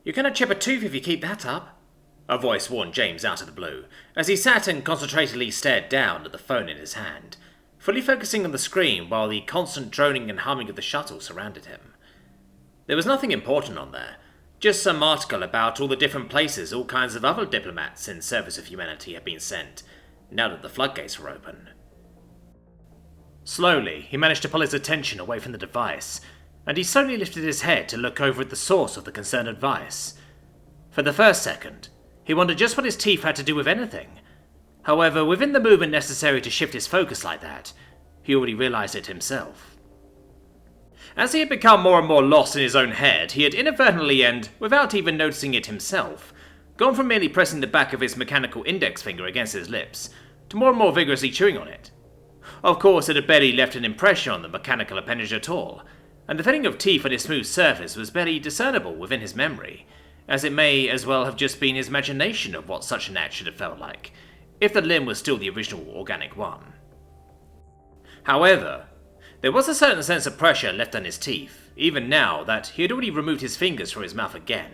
You're gonna chip a tooth if you keep that up, a voice warned James out of the blue, as he sat and concentratedly stared down at the phone in his hand, fully focusing on the screen while the constant droning and humming of the shuttle surrounded him. There was nothing important on there, just some article about all the different places all kinds of other diplomats in service of humanity had been sent, now that the floodgates were open. Slowly, he managed to pull his attention away from the device, and he slowly lifted his head to look over at the source of the concerned advice. For the first second, he wondered just what his teeth had to do with anything. However, within the movement necessary to shift his focus like that, he already realized it himself. As he had become more and more lost in his own head, he had inadvertently and, without even noticing it himself, gone from merely pressing the back of his mechanical index finger against his lips, to more and more vigorously chewing on it. Of course, it had barely left an impression on the mechanical appendage at all, and the feeling of teeth on its smooth surface was barely discernible within his memory, as it may as well have just been his imagination of what such an act should have felt like, if the limb was still the original organic one. However, there was a certain sense of pressure left on his teeth, even now that he had already removed his fingers from his mouth again,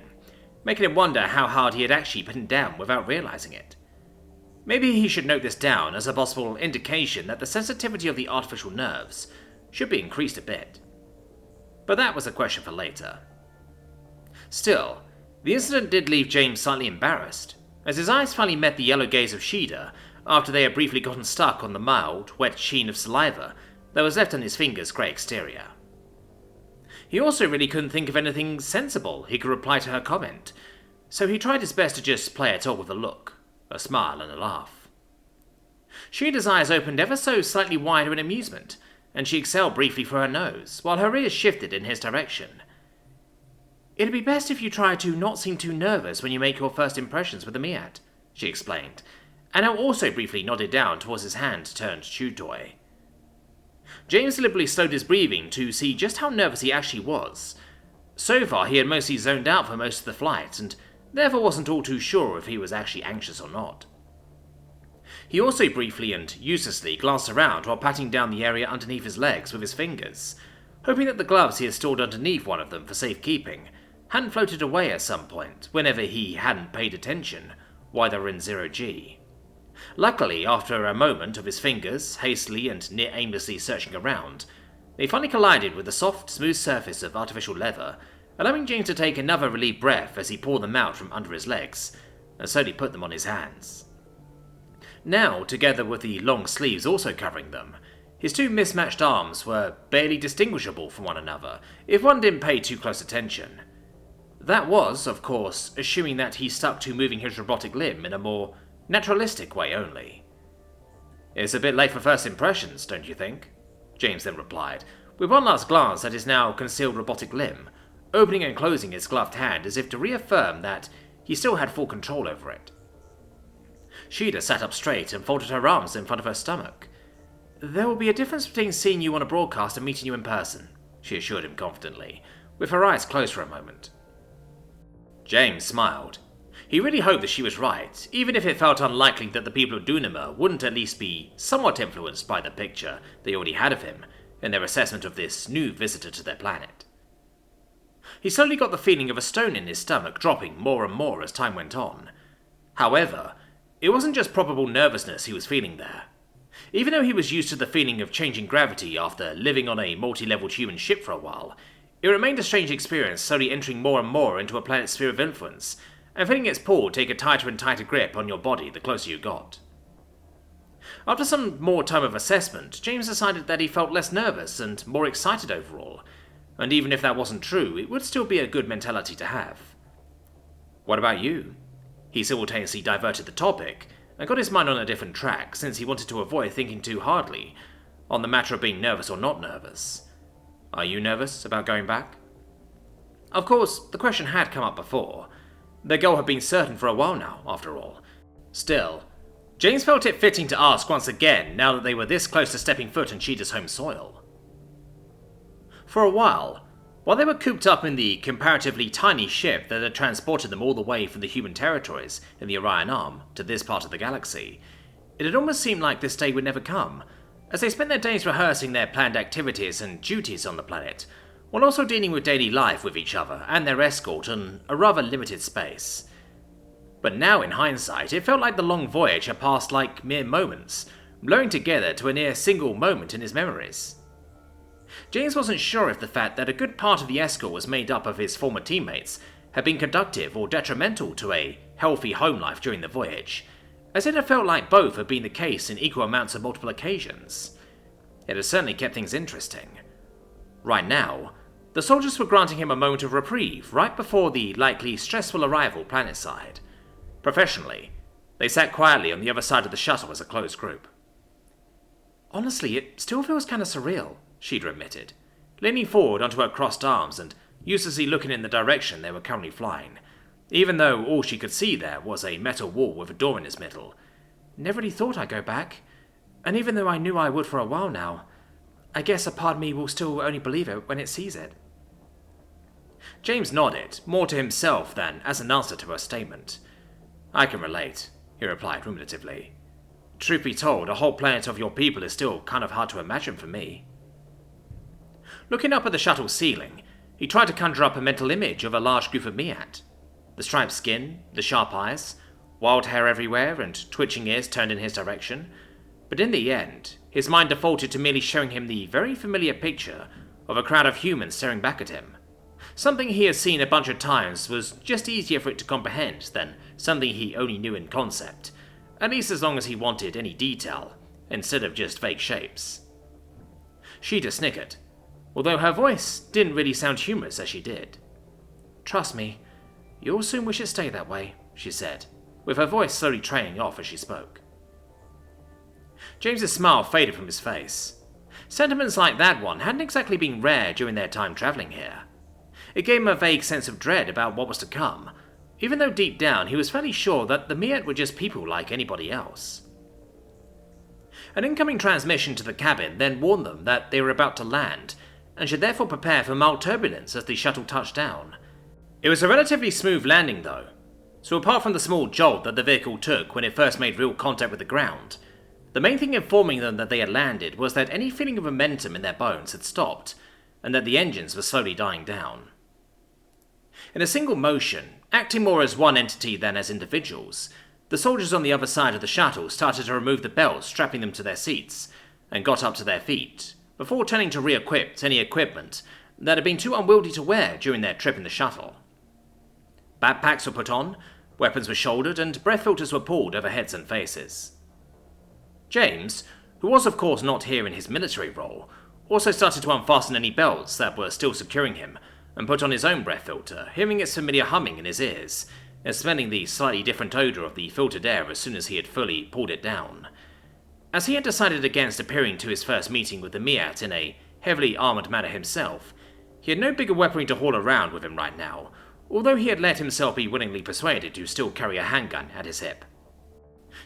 making him wonder how hard he had actually put him down without realizing it. Maybe he should note this down as a possible indication that the sensitivity of the artificial nerves should be increased a bit. But that was a question for later. Still, the incident did leave James slightly embarrassed, as his eyes finally met the yellow gaze of Shida after they had briefly gotten stuck on the mild, wet sheen of saliva that was left on his finger's grey exterior. He also really couldn't think of anything sensible he could reply to her comment, so he tried his best to just play it off with a look, a smile and a laugh. Shida's eyes opened ever so slightly wider in amusement, and she exhaled briefly through her nose, while her ears shifted in his direction. "It'd be best if you try to not seem too nervous when you make your first impressions with the Miat," she explained, and now also briefly nodded down towards his hand-turned chew toy. James deliberately slowed his breathing to see just how nervous he actually was. So far, he had mostly zoned out for most of the flight, and therefore wasn't all too sure if he was actually anxious or not. He also briefly and uselessly glanced around while patting down the area underneath his legs with his fingers, hoping that the gloves he had stored underneath one of them for safekeeping hadn't floated away at some point whenever he hadn't paid attention while they were in 0G. Luckily, after a moment of his fingers hastily and near aimlessly searching around, they finally collided with the soft, smooth surface of artificial leather, allowing James to take another relieved breath as he pulled them out from under his legs, and slowly put them on his hands. Now, together with the long sleeves also covering them, his two mismatched arms were barely distinguishable from one another if one didn't pay too close attention. That was, of course, assuming that he stuck to moving his robotic limb in a more naturalistic way only. "It's a bit late for first impressions, don't you think?" James then replied, with one last glance at his now concealed robotic limb, opening and closing his gloved hand as if to reaffirm that he still had full control over it. Shida sat up straight and folded her arms in front of her stomach. "There will be a difference between seeing you on a broadcast and meeting you in person," she assured him confidently, with her eyes closed for a moment. James smiled. He really hoped that she was right, even if it felt unlikely that the people of Dunnima wouldn't at least be somewhat influenced by the picture they already had of him in their assessment of this new visitor to their planet. He slowly got the feeling of a stone in his stomach dropping more and more as time went on. However, it wasn't just probable nervousness he was feeling there. Even though he was used to the feeling of changing gravity after living on a multi-leveled human ship for a while, it remained a strange experience slowly entering more and more into a planet's sphere of influence, and feeling its pull take a tighter and tighter grip on your body the closer you got. After some more time of assessment, James decided that he felt less nervous and more excited overall, and even if that wasn't true, it would still be a good mentality to have. "What about you?" He simultaneously diverted the topic, and got his mind on a different track since he wanted to avoid thinking too hardly on the matter of being nervous or not nervous. "Are you nervous about going back?" Of course, the question had come up before. Their goal had been certain for a while now, after all. Still, James felt it fitting to ask once again now that they were this close to stepping foot on Shida's home soil. For a while they were cooped up in the comparatively tiny ship that had transported them all the way from the human territories in the Orion Arm to this part of the galaxy, it had almost seemed like this day would never come, as they spent their days rehearsing their planned activities and duties on the planet, while also dealing with daily life with each other and their escort in a rather limited space. But now in hindsight, it felt like the long voyage had passed like mere moments, blurring together to a near single moment in his memories. James wasn't sure if the fact that a good part of the escort was made up of his former teammates had been productive or detrimental to a healthy home life during the voyage, as it had felt like both had been the case in equal amounts on multiple occasions. It had certainly kept things interesting. Right now, the soldiers were granting him a moment of reprieve right before the likely stressful arrival planetside. Professionally, they sat quietly on the other side of the shuttle as a close group. "Honestly, it still feels kinda surreal," Shida admitted, leaning forward onto her crossed arms and uselessly looking in the direction they were currently flying, even though all she could see there was a metal wall with a door in its middle. "Never really thought I'd go back, and even though I knew I would for a while now, I guess a part of me will still only believe it when it sees it." James nodded, more to himself than as an answer to her statement. "I can relate," he replied ruminatively. "Truth be told, a whole planet of your people is still kind of hard to imagine for me." Looking up at the shuttle's ceiling, he tried to conjure up a mental image of a large group of Miat. The striped skin, the sharp eyes, wild hair everywhere, and twitching ears turned in his direction. But in the end, his mind defaulted to merely showing him the very familiar picture of a crowd of humans staring back at him. Something he had seen a bunch of times was just easier for it to comprehend than something he only knew in concept, at least as long as he wanted any detail, instead of just vague shapes. Shida snickered, although her voice didn't really sound humorous as she did. "Trust me, you'll soon wish it stayed that way," she said, with her voice slowly trailing off as she spoke. James's smile faded from his face. Sentiments like that one hadn't exactly been rare during their time travelling here. It gave him a vague sense of dread about what was to come, even though deep down he was fairly sure that the Miat were just people like anybody else. An incoming transmission to the cabin then warned them that they were about to land, and should therefore prepare for mild turbulence as the shuttle touched down. It was a relatively smooth landing though, so apart from the small jolt that the vehicle took when it first made real contact with the ground, the main thing informing them that they had landed was that any feeling of momentum in their bones had stopped, and that the engines were slowly dying down. In a single motion, acting more as one entity than as individuals, the soldiers on the other side of the shuttle started to remove the belts strapping them to their seats, and got up to their feet, before turning to re-equip any equipment that had been too unwieldy to wear during their trip in the shuttle. Backpacks were put on, weapons were shouldered, and breath filters were pulled over heads and faces. James, who was of course not here in his military role, also started to unfasten any belts that were still securing him, and put on his own breath filter, hearing its familiar humming in his ears, and smelling the slightly different odour of the filtered air as soon as he had fully pulled it down. As he had decided against appearing to his first meeting with the Miat in a heavily armoured manner himself, he had no bigger weaponry to haul around with him right now, although he had let himself be willingly persuaded to still carry a handgun at his hip.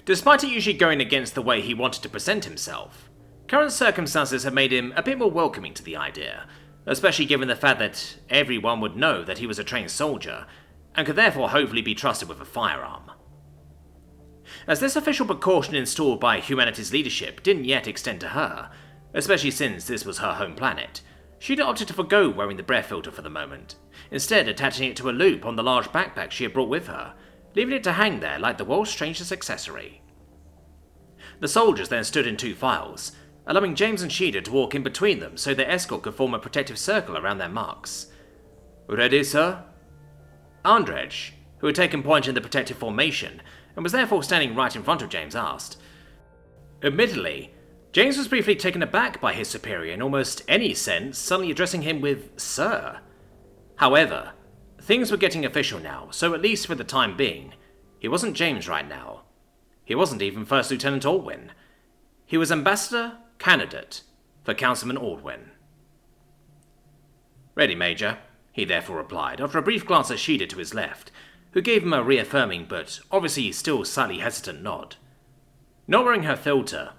Despite it usually going against the way he wanted to present himself, current circumstances had made him a bit more welcoming to the idea, especially given the fact that everyone would know that he was a trained soldier, and could therefore hopefully be trusted with a firearm. As this official precaution installed by humanity's leadership didn't yet extend to her, especially since this was her home planet, she'd opted to forgo wearing the breath filter for the moment, instead attaching it to a loop on the large backpack she had brought with her, leaving it to hang there like the world's strangest accessory. The soldiers then stood in two files, allowing James and Shida to walk in between them so their escort could form a protective circle around their marks. "Ready, sir?" Andrej, who had taken point in the protective formation, and was therefore standing right in front of James, asked. Admittedly, James was briefly taken aback by his superior in almost any sense, suddenly addressing him with "Sir." However, things were getting official now, so at least for the time being, he wasn't James right now. He wasn't even First Lieutenant Aldwyn. He was Ambassador Candidate for Councilman Aldwyn. "Ready, Major," he therefore replied, after a brief glance at Shida to his left, who gave him a reaffirming but obviously still slightly hesitant nod. Not wearing her filter,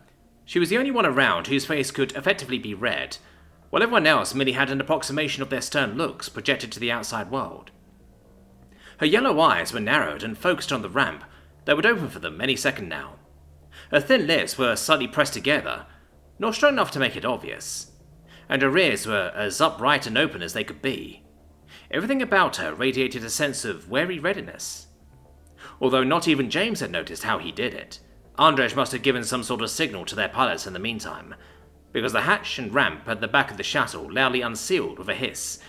she was the only one around whose face could effectively be read, while everyone else merely had an approximation of their stern looks projected to the outside world. Her yellow eyes were narrowed and focused on the ramp that would open for them any second now. Her thin lips were slightly pressed together, not strong enough to make it obvious, and her ears were as upright and open as they could be. Everything about her radiated a sense of wary readiness. Although not even James had noticed how he did it, Andrzej must have given some sort of signal to their pilots in the meantime, because the hatch and ramp at the back of the shuttle loudly unsealed with a hiss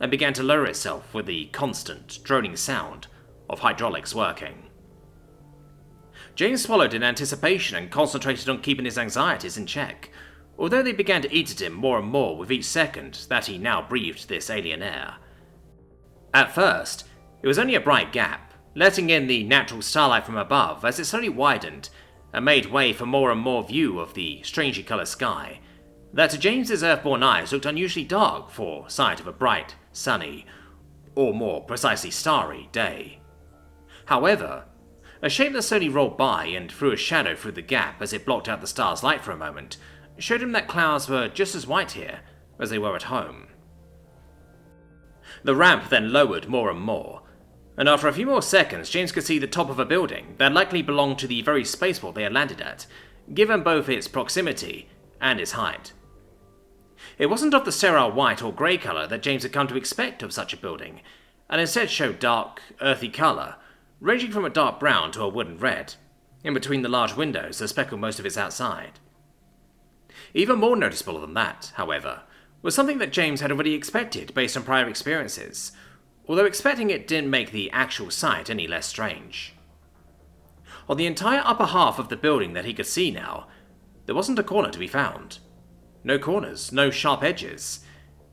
and began to lower itself with the constant, droning sound of hydraulics working. James swallowed in anticipation and concentrated on keeping his anxieties in check, although they began to eat at him more and more with each second that he now breathed this alien air. At first, it was only a bright gap, letting in the natural starlight from above as it slowly widened and made way for more and more view of the strangely coloured sky, that to James's earthborn eyes looked unusually dark for sight of a bright, sunny, or more precisely starry, day. However, a shape that slowly rolled by and threw a shadow through the gap as it blocked out the star's light for a moment showed him that clouds were just as white here as they were at home. The ramp then lowered more and more, and after a few more seconds James could see the top of a building that likely belonged to the very spaceport they had landed at, given both its proximity and its height. It wasn't of the sterile white or grey colour that James had come to expect of such a building, and instead showed dark, earthy colour, ranging from a dark brown to a wooden red, in between the large windows that speckled most of its outside. Even more noticeable than that, however, was something that James had already expected based on prior experiences, although expecting it didn't make the actual sight any less strange. On the entire upper half of the building that he could see now, there wasn't a corner to be found. No corners, no sharp edges.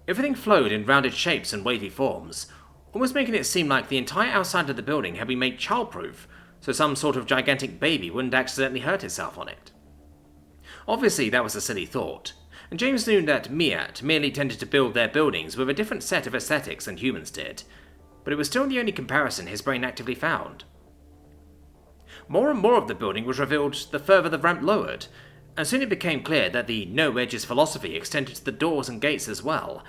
Everything flowed in rounded shapes and wavy forms, almost making it seem like the entire outside of the building had been made childproof, so some sort of gigantic baby wouldn't accidentally hurt itself on it. Obviously that was a silly thought, and James knew that Miat merely tended to build their buildings with a different set of aesthetics than humans did, but it was still the only comparison his brain actively found. More and more of the building was revealed the further the ramp lowered, and soon it became clear that the no-edges philosophy extended to the doors and gates as well,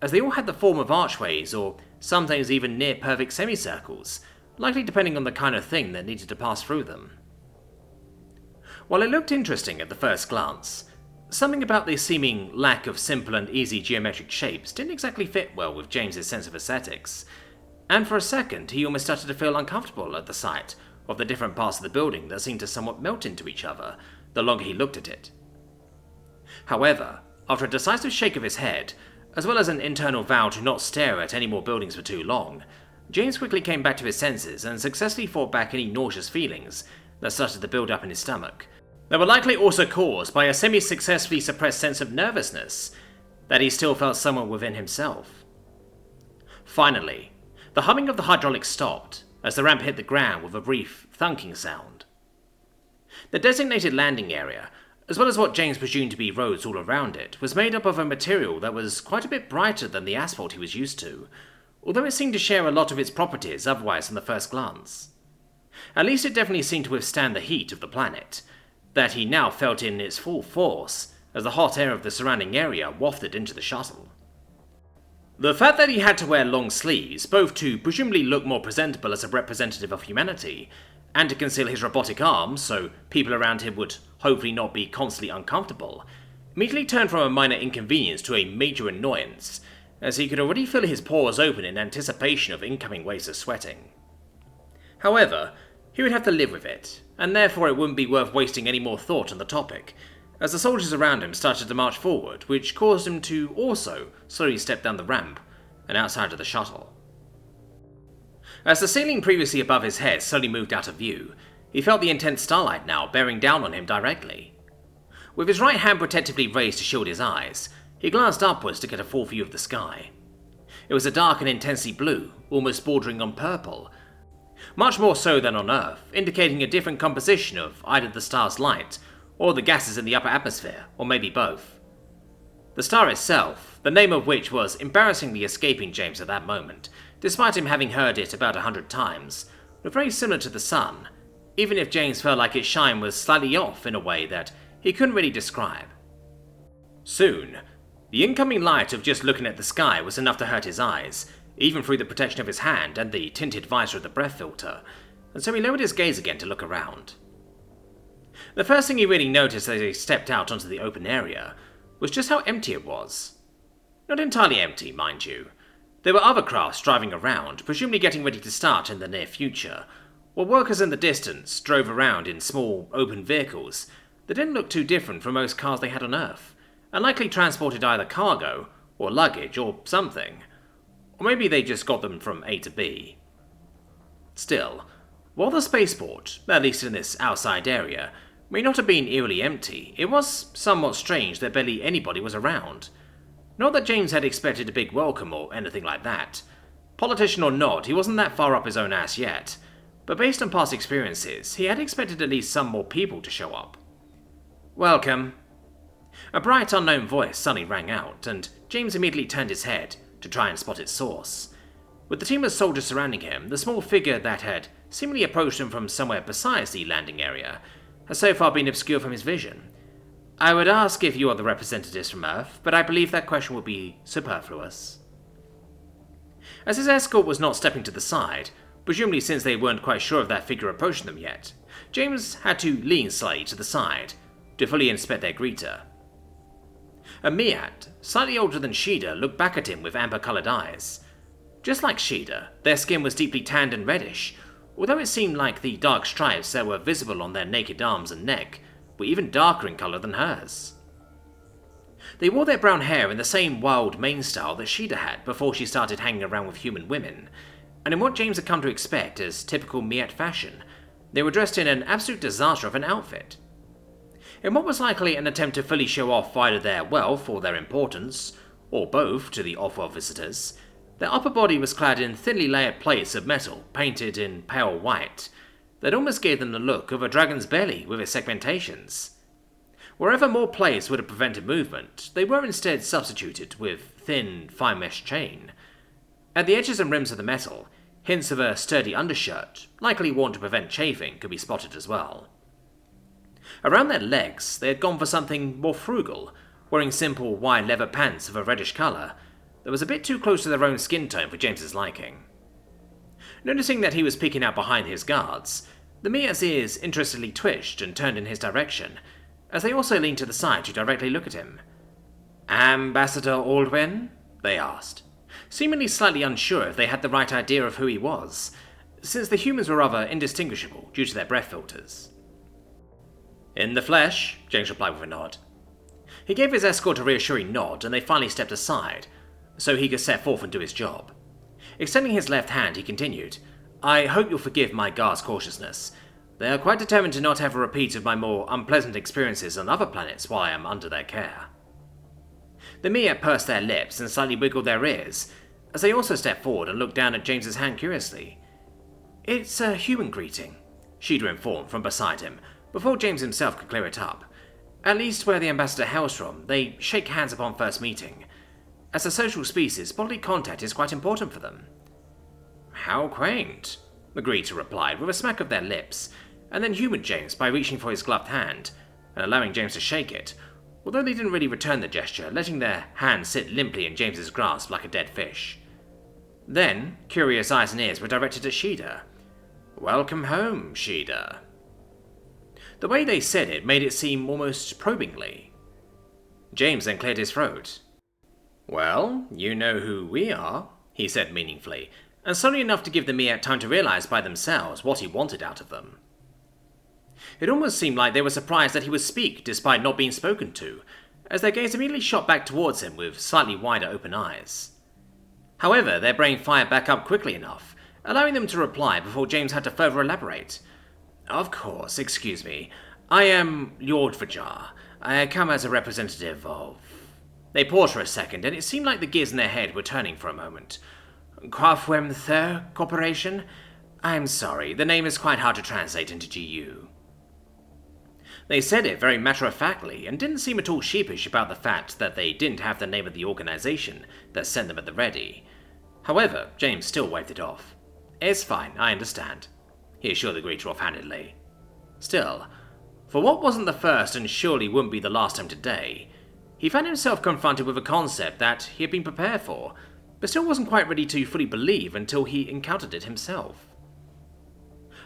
as they all had the form of archways or sometimes even near-perfect semicircles, likely depending on the kind of thing that needed to pass through them. While it looked interesting at the first glance, something about the seeming lack of simple and easy geometric shapes didn't exactly fit well with James's sense of aesthetics, and for a second he almost started to feel uncomfortable at the sight of the different parts of the building that seemed to somewhat melt into each other the longer he looked at it. However, after a decisive shake of his head, as well as an internal vow to not stare at any more buildings for too long, James quickly came back to his senses and successfully fought back any nauseous feelings that started to build up in his stomach, that were likely also caused by a semi-successfully suppressed sense of nervousness that he still felt somewhere within himself. Finally, the humming of the hydraulics stopped as the ramp hit the ground with a brief thunking sound. The designated landing area, as well as what James presumed to be roads all around it, was made up of a material that was quite a bit brighter than the asphalt he was used to, although it seemed to share a lot of its properties otherwise on the first glance. At least it definitely seemed to withstand the heat of the planet, that he now felt in its full force as the hot air of the surrounding area wafted into the shuttle. The fact that he had to wear long sleeves, both to presumably look more presentable as a representative of humanity, and to conceal his robotic arms so people around him would hopefully not be constantly uncomfortable, immediately turned from a minor inconvenience to a major annoyance, as he could already feel his pores open in anticipation of incoming waves of sweating. However, he would have to live with it, and therefore it wouldn't be worth wasting any more thought on the topic, as the soldiers around him started to march forward, which caused him to also slowly step down the ramp and outside of the shuttle. As the ceiling previously above his head slowly moved out of view, he felt the intense starlight now bearing down on him directly. With his right hand protectively raised to shield his eyes, he glanced upwards to get a full view of the sky. It was a dark and intensely blue, almost bordering on purple, much more so than on Earth, indicating a different composition of either the star's light or the gases in the upper atmosphere, or maybe both. The star itself, the name of which was embarrassingly escaping James at that moment, despite him having heard it about 100 times, was very similar to the sun, even if James felt like its shine was slightly off in a way that he couldn't really describe. Soon, the incoming light of just looking at the sky was enough to hurt his eyes, even through the protection of his hand and the tinted visor of the breath filter, and so he lowered his gaze again to look around. The first thing he really noticed as he stepped out onto the open area was just how empty it was. Not entirely empty, mind you. There were other crafts driving around, presumably getting ready to start in the near future, while workers in the distance drove around in small, open vehicles that didn't look too different from most cars they had on Earth, and likely transported either cargo, or luggage, or something. Or maybe they just got them from A to B. Still, while the spaceport, at least in this outside area, may not have been eerily empty, it was somewhat strange that barely anybody was around. Not that James had expected a big welcome or anything like that. Politician or not, he wasn't that far up his own ass yet, but based on past experiences, he had expected at least some more people to show up. "Welcome." A bright, unknown voice suddenly rang out, and James immediately turned his head to try and spot its source. With the team of soldiers surrounding him, the small figure that had seemingly approached him from somewhere besides the landing area has so far been obscured from his vision. "I would ask if you are the representatives from Earth, but I believe that question would be superfluous." As his escort was not stepping to the side, presumably since they weren't quite sure of that figure approaching them yet, James had to lean slightly to the side to fully inspect their greeter. A Miat, slightly older than Shida, looked back at him with amber-coloured eyes. Just like Shida, their skin was deeply tanned and reddish, although it seemed like the dark stripes that were visible on their naked arms and neck were even darker in colour than hers. They wore their brown hair in the same wild mane style that Shida had before she started hanging around with human women, and in what James had come to expect as typical Miat fashion, they were dressed in an absolute disaster of an outfit. In what was likely an attempt to fully show off either their wealth or their importance, or both to the off-world visitors, their upper body was clad in thinly layered plates of metal painted in pale white that almost gave them the look of a dragon's belly with its segmentations. Wherever more plates would have prevented movement, they were instead substituted with thin, fine mesh chain. At the edges and rims of the metal, hints of a sturdy undershirt, likely worn to prevent chafing, could be spotted as well. Around their legs, they had gone for something more frugal, wearing simple wide leather pants of a reddish colour that was a bit too close to their own skin tone for James's liking. Noticing that he was peeking out behind his guards, the Mia's ears interestedly twitched and turned in his direction, as they also leaned to the side to directly look at him. "Ambassador Aldwin?" they asked, seemingly slightly unsure if they had the right idea of who he was, since the humans were rather indistinguishable due to their breath filters. "In the flesh," James replied with a nod. He gave his escort a reassuring nod, and they finally stepped aside, so he could set forth and do his job. Extending his left hand, he continued, "I hope you'll forgive my guards' cautiousness. They are quite determined to not have a repeat of my more unpleasant experiences on other planets while I am under their care." The Mia pursed their lips and slightly wiggled their ears, as they also stepped forward and looked down at James's hand curiously. "It's a human greeting," Shida informed from beside him, before James himself could clear it up. "At least where the ambassador hails from, they shake hands upon first meeting. As a social species, bodily contact is quite important for them." "How quaint," the greeter replied with a smack of their lips, and then humoured James by reaching for his gloved hand and allowing James to shake it, although they didn't really return the gesture, letting their hand sit limply in James's grasp like a dead fish. Then, curious eyes and ears were directed at Shida. "Welcome home, Shida." The way they said it made it seem almost probingly. James then cleared his throat. "Well, you know who we are," he said meaningfully, and slowly enough to give the Miat time to realise by themselves what he wanted out of them. It almost seemed like they were surprised that he would speak despite not being spoken to, as their gaze immediately shot back towards him with slightly wider open eyes. However, their brain fired back up quickly enough, allowing them to reply before James had to further elaborate. "Of course, excuse me. I am Lord Vajar. I come as a representative of..." They paused for a second, and it seemed like the gears in their head were turning for a moment. "Quafwemther Corporation? I'm sorry, the name is quite hard to translate into GU." They said it very matter-of-factly, and didn't seem at all sheepish about the fact that they didn't have the name of the organisation that sent them at the ready. However, James still waved it off. "It's fine, I understand," he assured the greeter offhandedly. Still, for what wasn't the first and surely wouldn't be the last time today, he found himself confronted with a concept that he had been prepared for, but still wasn't quite ready to fully believe until he encountered it himself.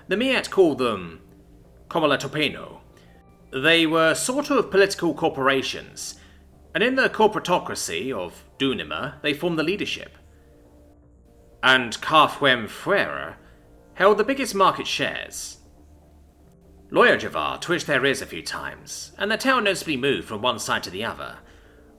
The Miat called them Komalatopeno. They were sort of political corporations, and in the corporatocracy of Dunnima, they formed the leadership. And HFY held the biggest market shares. Lorry Yrrol twitched their ears a few times, and the tail noticeably moved from one side to the other.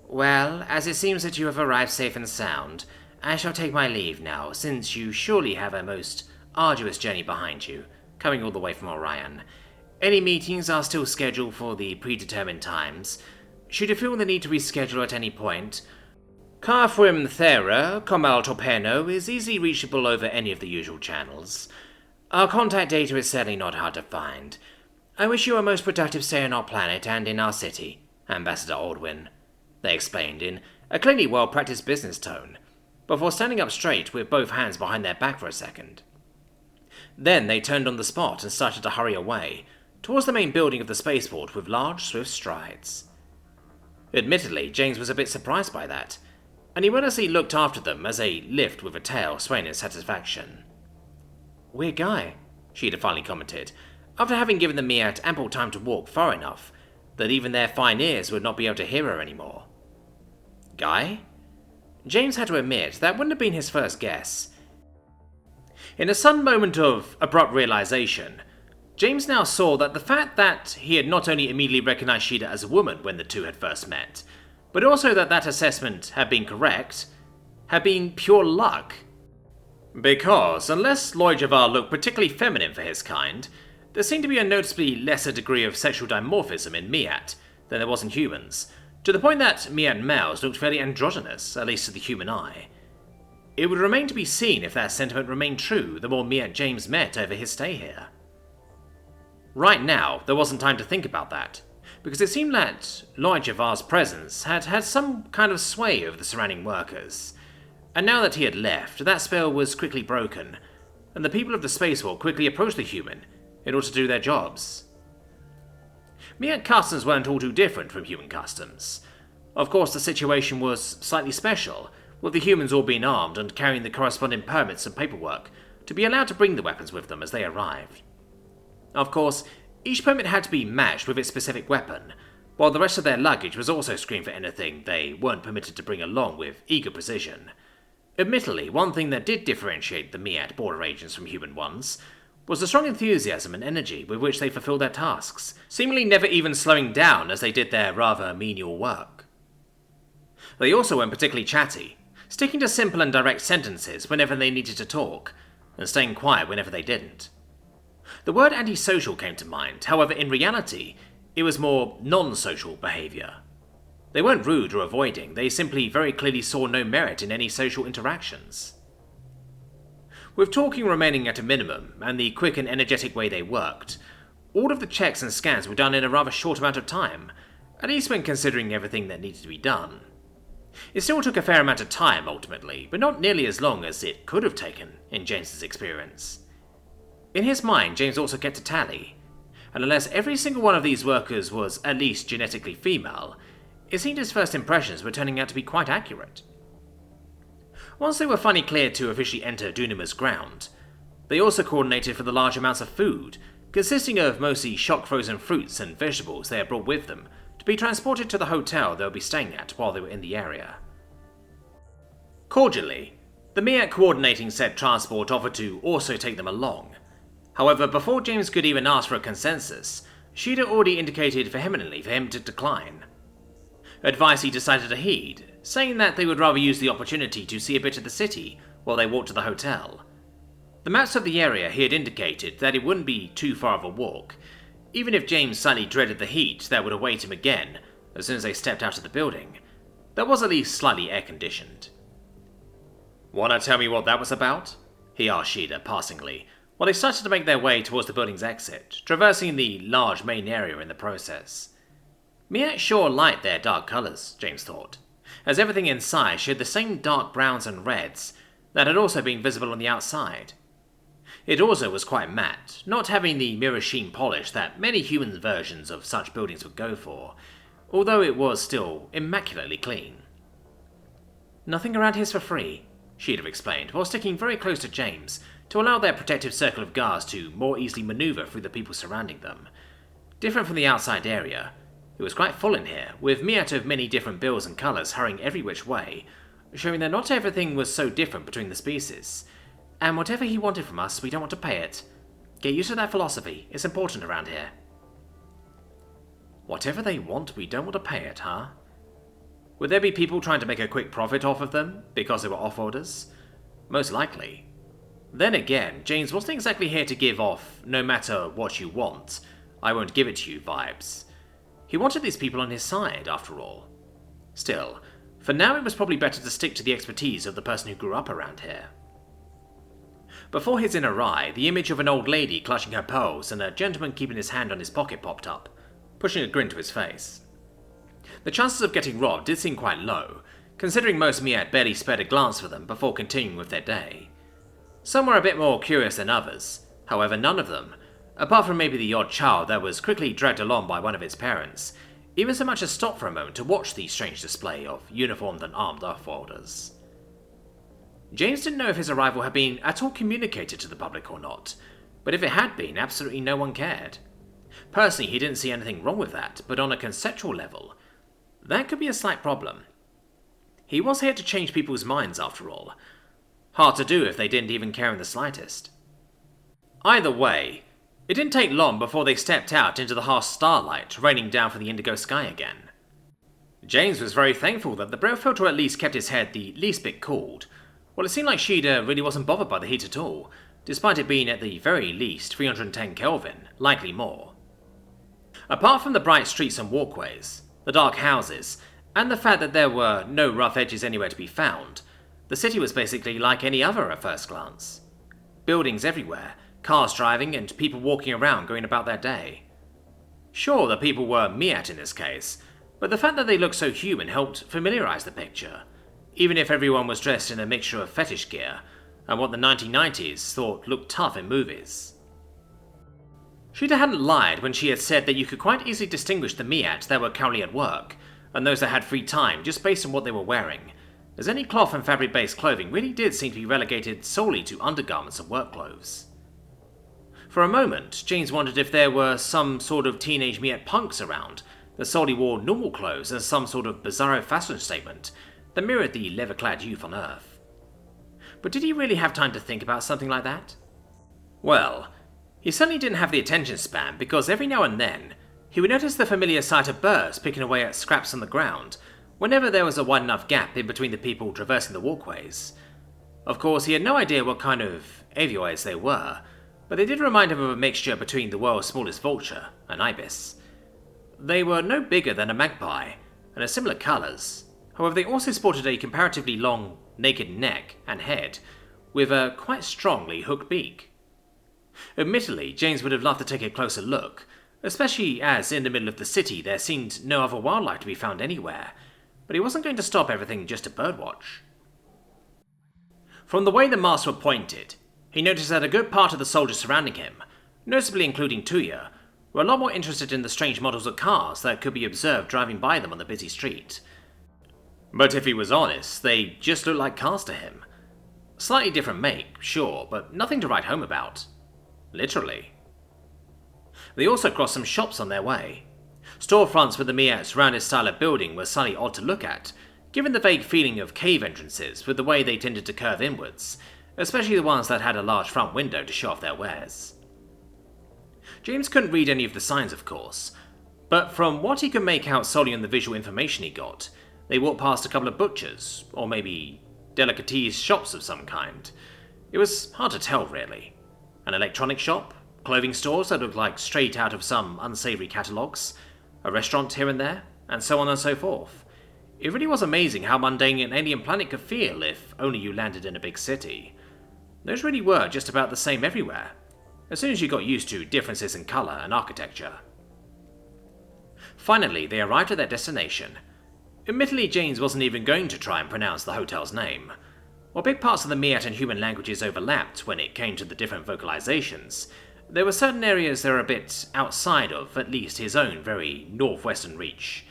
Well, as it seems that you have arrived safe and sound, I shall take my leave now, since you surely have a most arduous journey behind you, coming all the way from Orion. Any meetings are still scheduled for the predetermined times. Should you feel the need to reschedule at any point, HFY is easily reachable over any of the usual channels. Our contact data is certainly not hard to find. I wish you a most productive stay on our planet and in our city, Ambassador Aldwin, they explained in a clearly well-practiced business tone, before standing up straight with both hands behind their back for a second. Then they turned on the spot and started to hurry away, towards the main building of the spaceport with large, swift strides. Admittedly, James was a bit surprised by that, and he honestly looked after them as they lift with a tail swaying in satisfaction. Weird guy, Shida finally commented, after having given the Meat ample time to walk far enough that even their fine ears would not be able to hear her anymore. Guy? James had to admit that wouldn't have been his first guess. In a sudden moment of abrupt realization, James now saw that the fact that he had not only immediately recognized Shida as a woman when the two had first met, but also that that assessment had been correct, had been pure luck. Because, unless Lorry Yrrol looked particularly feminine for his kind, there seemed to be a noticeably lesser degree of sexual dimorphism in Meat than there was in humans, to the point that Meat males looked fairly androgynous, at least to the human eye. It would remain to be seen if that sentiment remained true the more Meat James met over his stay here. Right now, there wasn't time to think about that, because it seemed that Lorry Yrrol's presence had had some kind of sway over the surrounding workers, and now that he had left, that spell was quickly broken, and the people of the spacewalk quickly approached the human in order to do their jobs. Meat customs weren't all too different from human customs. Of course, the situation was slightly special, with the humans all being armed and carrying the corresponding permits and paperwork to be allowed to bring the weapons with them as they arrived. Of course, each permit had to be matched with its specific weapon, while the rest of their luggage was also screened for anything they weren't permitted to bring along with eager precision. Admittedly, one thing that did differentiate the Meat border agents from human ones was the strong enthusiasm and energy with which they fulfilled their tasks, seemingly never even slowing down as they did their rather menial work. They also weren't particularly chatty, sticking to simple and direct sentences whenever they needed to talk, and staying quiet whenever they didn't. The word antisocial came to mind, however in reality, it was more non-social behaviour. They weren't rude or avoiding, they simply very clearly saw no merit in any social interactions. With talking remaining at a minimum, and the quick and energetic way they worked, all of the checks and scans were done in a rather short amount of time, at least when considering everything that needed to be done. It still took a fair amount of time ultimately, but not nearly as long as it could have taken in James's experience. In his mind, James also kept a tally, and unless every single one of these workers was at least genetically female, it seemed his first impressions were turning out to be quite accurate. Once they were finally cleared to officially enter Dunnima's ground, they also coordinated for the large amounts of food, consisting of mostly shock-frozen fruits and vegetables they had brought with them, to be transported to the hotel they would be staying at while they were in the area. Cordially, the Meat coordinating said transport offered to also take them along. However, before James could even ask for a consensus, Shida already indicated vehemently for him to decline. Advice he decided to heed, saying that they would rather use the opportunity to see a bit of the city while they walked to the hotel. The maps of the area he had indicated that it wouldn't be too far of a walk, even if James slightly dreaded the heat that would await him again as soon as they stepped out of the building. That was at least slightly air-conditioned. "Wanna tell me what that was about?" he asked Shida passingly, while they started to make their way towards the building's exit, traversing the large main area in the process. Meat sure liked their dark colours, James thought, as everything inside showed the same dark browns and reds that had also been visible on the outside. It also was quite matte, not having the mirror sheen polish that many human versions of such buildings would go for, although it was still immaculately clean. "Nothing around here's for free," she'd have explained, while sticking very close to James to allow their protective circle of guards to more easily maneuver through the people surrounding them. Different from the outside area, it was quite full in here, with Meat of many different builds and colours hurrying every which way, showing that not everything was so different between the species. And whatever he wanted from us, we don't want to pay it. Get used to that philosophy, it's important around here. Whatever they want, we don't want to pay it, huh? Would there be people trying to make a quick profit off of them, because they were off-orders? Most likely. Then again, James wasn't exactly here to give off, no matter what you want, I won't give it to you vibes. He wanted these people on his side, after all. Still, for now it was probably better to stick to the expertise of the person who grew up around here. Before his inner eye, the image of an old lady clutching her pearls and a gentleman keeping his hand on his pocket popped up, pushing a grin to his face. The chances of getting robbed did seem quite low, considering most Miat barely spared a glance for them before continuing with their day. Some were a bit more curious than others, however none of them, apart from maybe the odd child that was quickly dragged along by one of its parents, even so much as stopped for a moment to watch the strange display of uniformed and armed off-worlders. James didn't know if his arrival had been at all communicated to the public or not, but if it had been, absolutely no one cared. Personally, he didn't see anything wrong with that, but on a conceptual level, that could be a slight problem. He was here to change people's minds, after all. Hard to do if they didn't even care in the slightest. Either way, it didn't take long before they stepped out into the harsh starlight raining down from the indigo sky again. James was very thankful that the brow filter at least kept his head the least bit cooled. Well, it seemed like Shada really wasn't bothered by the heat at all, despite it being at the very least 310 Kelvin, likely more. Apart from the bright streets and walkways, the dark houses, and the fact that there were no rough edges anywhere to be found, the city was basically like any other at first glance. Buildings everywhere, cars driving, and people walking around going about their day. Sure, the people were Miat in this case, but the fact that they looked so human helped familiarize the picture, even if everyone was dressed in a mixture of fetish gear, and what the 1990s thought looked tough in movies. Shada hadn't lied when she had said that you could quite easily distinguish the Miat that were currently at work, and those that had free time just based on what they were wearing, as any cloth and fabric-based clothing really did seem to be relegated solely to undergarments and work clothes. For a moment, James wondered if there were some sort of teenage Miat punks around that solely wore normal clothes as some sort of bizarro fashion statement that mirrored the leather-clad youth on Earth. But did he really have time to think about something like that? Well, he certainly didn't have the attention span, because every now and then, he would notice the familiar sight of birds picking away at scraps on the ground whenever there was a wide enough gap in between the people traversing the walkways. Of course, he had no idea what kind of avioids they were, but they did remind him of a mixture between the world's smallest vulture and ibis. They were no bigger than a magpie, and of similar colours. However, they also sported a comparatively long, naked neck and head, with a quite strongly hooked beak. Admittedly, James would have loved to take a closer look, especially as in the middle of the city there seemed no other wildlife to be found anywhere, but he wasn't going to stop everything just to birdwatch. From the way the masks were pointed, he noticed that a good part of the soldiers surrounding him, notably including Tuya, were a lot more interested in the strange models of cars that could be observed driving by them on the busy street. But if he was honest, they just looked like cars to him. Slightly different make, sure, but nothing to write home about. Literally. They also crossed some shops on their way. Storefronts with the Miat's rounded style of building were slightly odd to look at, given the vague feeling of cave entrances with the way they tended to curve inwards, especially the ones that had a large front window to show off their wares. James couldn't read any of the signs, of course, but from what he could make out solely on the visual information he got, they walked past a couple of butchers, or maybe delicatessen shops of some kind. It was hard to tell, really. An electronic shop, clothing stores that looked like straight out of some unsavoury catalogues, a restaurant here and there, and so on and so forth. It really was amazing how mundane an alien planet could feel if only you landed in a big city. Those really were just about the same everywhere, as soon as you got used to differences in colour and architecture. Finally, they arrived at their destination. Admittedly, James wasn't even going to try and pronounce the hotel's name. While big parts of the Miat and human languages overlapped when it came to the different vocalizations, there were certain areas that were a bit outside of at least his own very northwestern reach.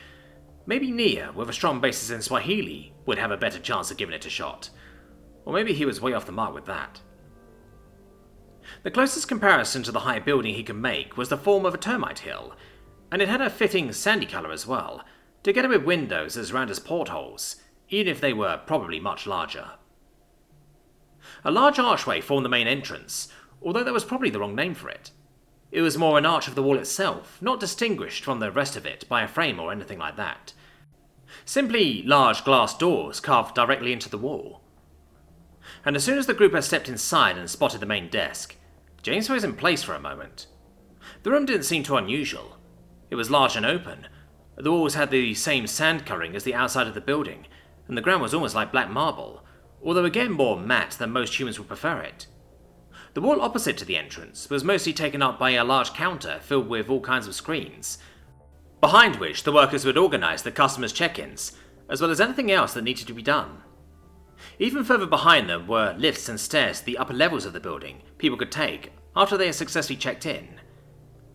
Maybe Nia, with a strong basis in Swahili, would have a better chance of giving it a shot. Or maybe he was way off the mark with that. The closest comparison to the high building he could make was the form of a termite hill, and it had a fitting sandy colour as well, together with windows as round as portholes, even if they were probably much larger. A large archway formed the main entrance, although that was probably the wrong name for it. It was more an arch of the wall itself, not distinguished from the rest of it by a frame or anything like that. Simply large glass doors carved directly into the wall. And as soon as the group had stepped inside and spotted the main desk, James froze in place for a moment. The room didn't seem too unusual. It was large and open. The walls had the same sand covering as the outside of the building, and the ground was almost like black marble, although again more matte than most humans would prefer it. The wall opposite to the entrance was mostly taken up by a large counter filled with all kinds of screens, behind which the workers would organise the customers' check-ins, as well as anything else that needed to be done. Even further behind them were lifts and stairs to the upper levels of the building people could take after they had successfully checked in.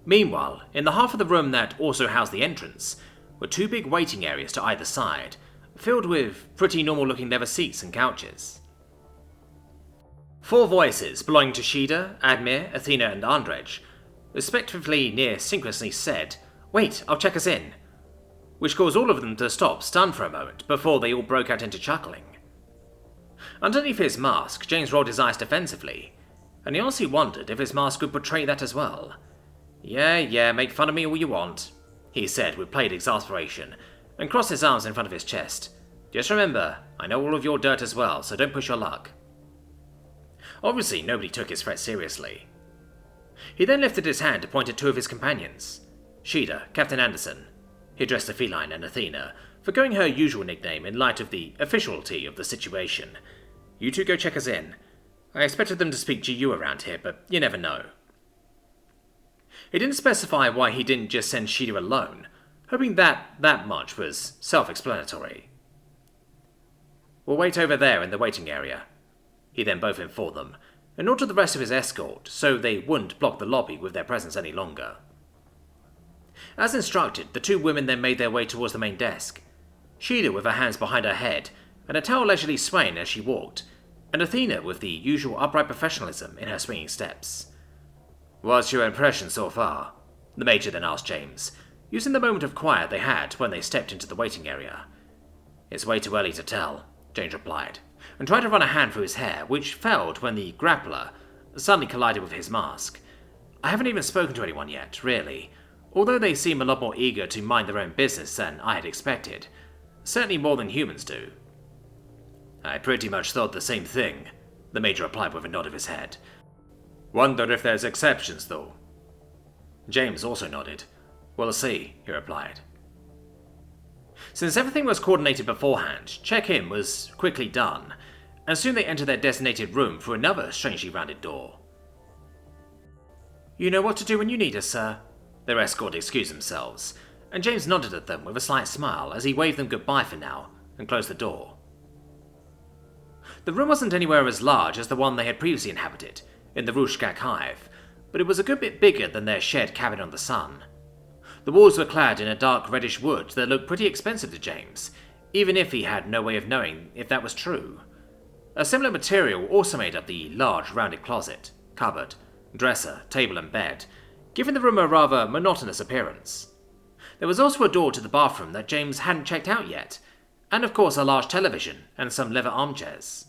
Meanwhile, in the half of the room that also housed the entrance, were two big waiting areas to either side, filled with pretty normal-looking leather seats and couches. 4 voices belonging to Shida, Admir, Athena, and Andrej, respectively near synchronously said, "Wait, I'll check us in," which caused all of them to stop stunned for a moment before they all broke out into chuckling. Underneath his mask, James rolled his eyes defensively, and he honestly wondered if his mask would portray that as well. Yeah, make fun of me all you want," he said with played exasperation, and crossed his arms in front of his chest. "Just remember, I know all of your dirt as well, so don't push your luck." Obviously, nobody took his threat seriously. He then lifted his hand to point at 2 of his companions. Shida, Captain Anderson. He addressed the feline and Athena, forgoing her usual nickname in light of the officiality of the situation. "You 2 go check us in. I expected them to speak GU around here, but you never know." He didn't specify why he didn't just send Shida alone, hoping that much was self-explanatory. "We'll wait over there in the waiting area," he then both informed them, and ordered the rest of his escort so they wouldn't block the lobby with their presence any longer. As instructed, the 2 women then made their way towards the main desk, Shida with her hands behind her head and a towel leisurely swaying as she walked, and Athena with the usual upright professionalism in her swinging steps. "What's your impression so far?" the Major then asked James, using the moment of quiet they had when they stepped into the waiting area. "It's way too early to tell," James replied, and tried to run a hand through his hair, which failed when the grappler suddenly collided with his mask. "I haven't even spoken to anyone yet, really, although they seem a lot more eager to mind their own business than I had expected. Certainly more than humans do." "I pretty much thought the same thing," the Major replied with a nod of his head. "Wonder if there's exceptions, though." James also nodded. "We'll see," he replied. Since everything was coordinated beforehand, check-in was quickly done, and soon they entered their designated room through another strangely rounded door. "You know what to do when you need us, sir," their escort excused themselves, and James nodded at them with a slight smile as he waved them goodbye for now and closed the door. The room wasn't anywhere as large as the one they had previously inhabited, in the Rushgak Hive, but it was a good bit bigger than their shared cabin on the Sun. The walls were clad in a dark reddish wood that looked pretty expensive to James, even if he had no way of knowing if that was true. A similar material also made up the large rounded closet, cupboard, dresser, table and bed, giving the room a rather monotonous appearance. There was also a door to the bathroom that James hadn't checked out yet, and of course a large television and some leather armchairs.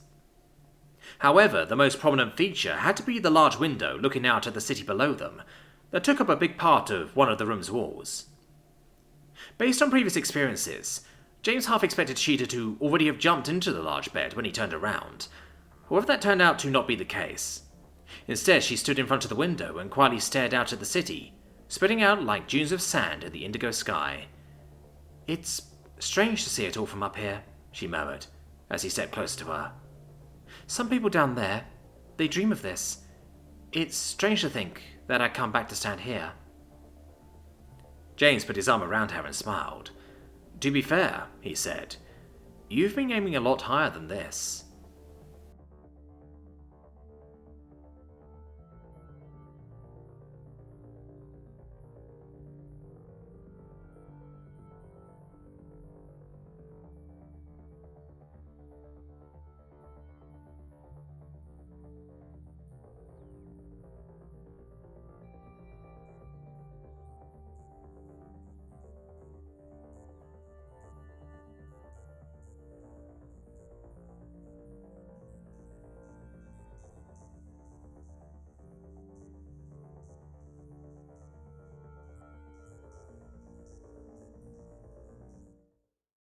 However, the most prominent feature had to be the large window looking out at the city below them, that took up a big part of one of the room's walls. Based on previous experiences, James half expected Shida to already have jumped into the large bed when he turned around. However, that turned out to not be the case. Instead, she stood in front of the window and quietly stared out at the city, spreading out like dunes of sand in the indigo sky. "It's strange to see it all from up here," she murmured, as he stepped closer to her. "Some people down there, they dream of this. It's strange to think that I'd come back to stand here." James put his arm around her and smiled. "To be fair," he said, "you've been aiming a lot higher than this."